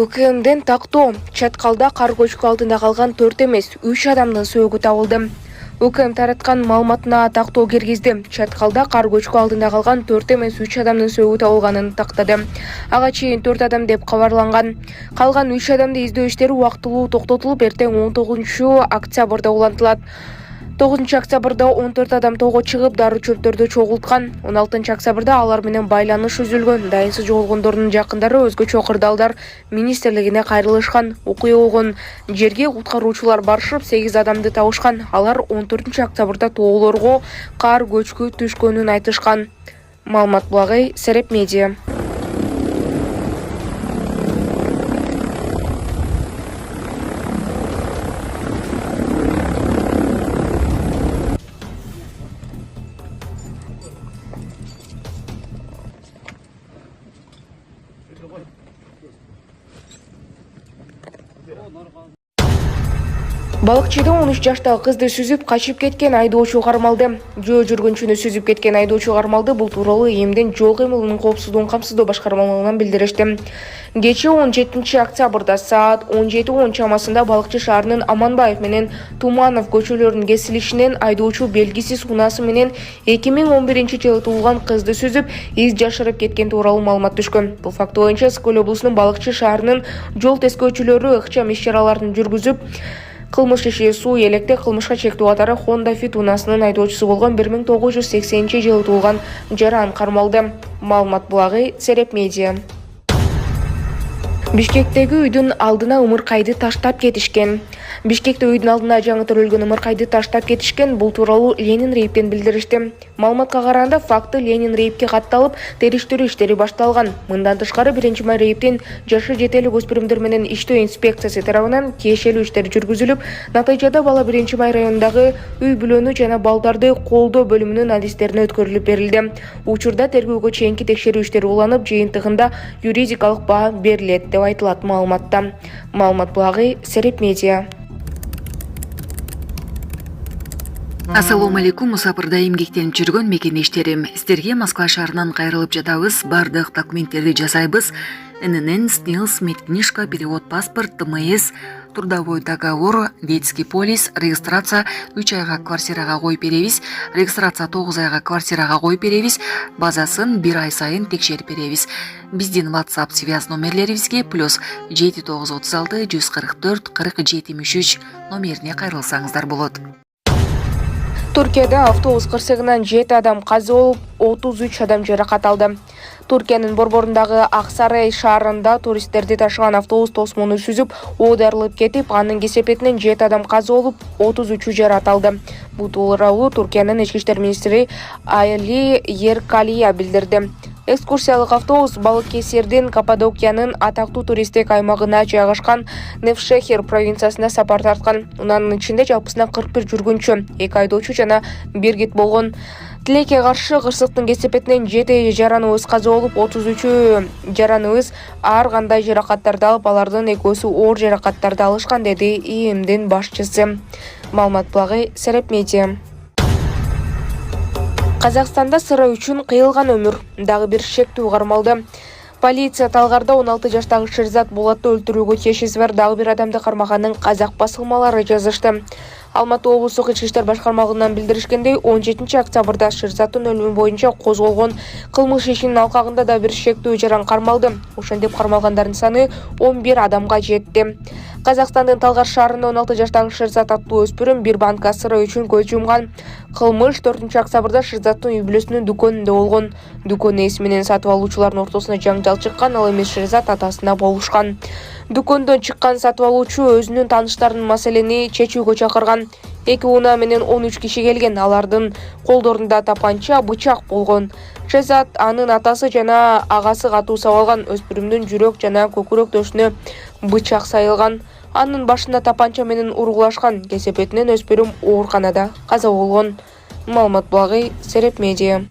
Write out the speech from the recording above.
УКМден тактоо. Чаткалда кар көчкү алдында калган 4 эмес 3 адамдын сөөгү табылды. УКМ тараткан маалыматына тактоо киргизди. Чаткалда кар көчкү алдында калган 4 эмес 3 адамдын сөөгү табылганын тактады. Ага чейин 4 адам деп кабарланган. Калган 3 адамды издөө иштери убактылуу токтотулуп, эртең 19 октябрда улантылат. 9 октябрда 14 адам тоого чыгып, дары чөптөрдү чогулткан. 16 октябрда алар менен байланыш үзүлгөн. Дайынсыз жоголгондордун жакындары өзгөчө кырдаалдар министрлигине кайрылышкан. Окуя болгон жерге куткаруучулар барышып, 8 адамды табышкан. Алар 14 октябрда тоолорго кар көчкү түшкөнүн айтышкан. Маалымат булагай Сереп Медиа. Балыкчыда 13 жаштагы кызды сүзүп качып кеткен айдоочу кармалды. Жөө жүргүнчүнү сүзүп кеткен айдоочу кармалды. Бул тууралуу ИИМдин жол кыймылынын коопсуздугун камсыздоо башкармалыгынан билдиришти. Кечээ 17 октябрда саат 17:10 чамасында Балыкчы шаарынын Аманбаев менен Туманов көчөлөрүнүн кесилишинен айдоочу белгисиз унаасы менен 2011-жылы туулган кызды сүзүп, из жашырып кеткен тууралуу маалымат түшкөн. Бул факт боюнча Скөл облусунун Балыкчы шаарынын жол тескөөчүлөрү ыкчам иш-чараларын жүргүзүп, кылмыш иши суу электе кылмышка чектөө катары Honda Fit унаасынын айдоочусу болгон 1980-жылы туулган Жаран кармалды. Маалымат булагай Сереп Медиа. Бишкектеги үйдүн алдына ымыркайды таштап кетишкен. Бишкекте үйдүн алдына жаңы төрөлгөн ымыркайды таштап кетишкен. Бул тууралуу Ленин Рейптен билдиришти. Маалыматка караганда, факты Ленин Рейпке катталып, териштирүү иштери башталган. Мындан тышкары 1-май Рейптин жашы жетелик өспүрүмдөр менен иштөө инспекциясы тарабынан тиешелүү иштер жүргүзүлүп, натыйжада бала 1-май районундагы үй бүлөнү жана балдарды колдоо бөлүмүнүн адистерине өткөрүлүп берилди. Учурда тергөөгө чейинки текшерүү иштери уланып, жыйынтыгында юридикалык баа берилет деп айтылат маалыматта. Маалымат булагай Сереп Медиа. Ассалому алейкум, мусапырда эмгектенип жүргөн мекенештерим. Сиздерге Москва шаарынан кайрылып жатабыз. Бардык документтерди жасайбыз. ННН, СНИЛС, медкнижка, перевод, паспорт, ТМС, трудовой договор, детский полис, регистрация 3 айга квартирага коюп беребиз. Регистрация 9 айга квартирага коюп беребиз. Базасын 1 ай сайын текшерип беребиз. Биздин WhatsApp связь номерлерибизге +7 936 144 40 73 номерине кайрылсаңыздар болот. Туркияда автобус кырсыгынан 7 адам каза болуп, 33 адам жаракат алды. Туркиянын борборундагы Аксарай шаарында туристтерди ташыган автобус тосмону сүзүп, оодарылып кетип, анын кесепетинен 7 адам каза болуп, 33 жаракат алды. Бул тууралуу Туркиянын ички иштер министри Али Еркалия билдирди. Экскурсиялык автобус Балыкесирдин Каппадокиянын атактуу туристтик аймагына жайгашкан Невшехир провинциясына сапар тарткан. Унун ичинде жалпысынан 41 жүргүнчү, 2 айдоочу жана 1 гид болгон. Тилекке каршы кырсыктын кесепетинен 7 жараныбыз каза болуп, 33 жараныбыз ар кандай жаракаттарды алып, алардын экөөсү оор жаракаттарды алышкан, деди ИИМдин башчысы. Маалымат булагай Сереп Медиа. Казакстанда сыра үчүн кыйылган өмүр. Дагы бир шектүү кармалды. Полиция Талгарда 16 жаштагы Шерзат Болатты өлтүрүүгө тиешеси бар дагы бир адамды кармаганын казак басылмалары жазышты. Алматы облустук ички иштер башкармалыгынан билдиришкендей, 17 октябрда Шерзаттын өлүмү боюнча козголгон кылмыш ишинин алкагында да бир шектүү жаран кармалды. Ошентип кармалгандардын саны 11 адамга жетти. Казакстандын Талгар шаарында 16 жаштагы Шерзат аттуу өспүрүм 1 банка сыра үчүн көз жумган. Кылмыш 4 октябрда Шерзаттын үй бүлөсүнүн дүкөнүндө болгон. Дүкөн ээси менен сатып алуучулардын ортосуна жаңжал чыккан, ал эми Шерзат атасына болушкан. Дүкөндөн чыккан сатып алуучу өзүнүн тааныштарын маселени чечүүгө чакырган. 2 унаа менен 13 киши келген. Алардын колдорунда тапанча, бычак болгон. Шерзат анын атасы жана агасы катуу сабалган. Өспүрүмдүн жүрөк жана көкүрөк төшүнө бычак сайылган. Анын башына тапанча менен ургулашкан. Кесепетинен өспүрүм ооруканада каза болгон. Маалымат булагай Сереп Медиа.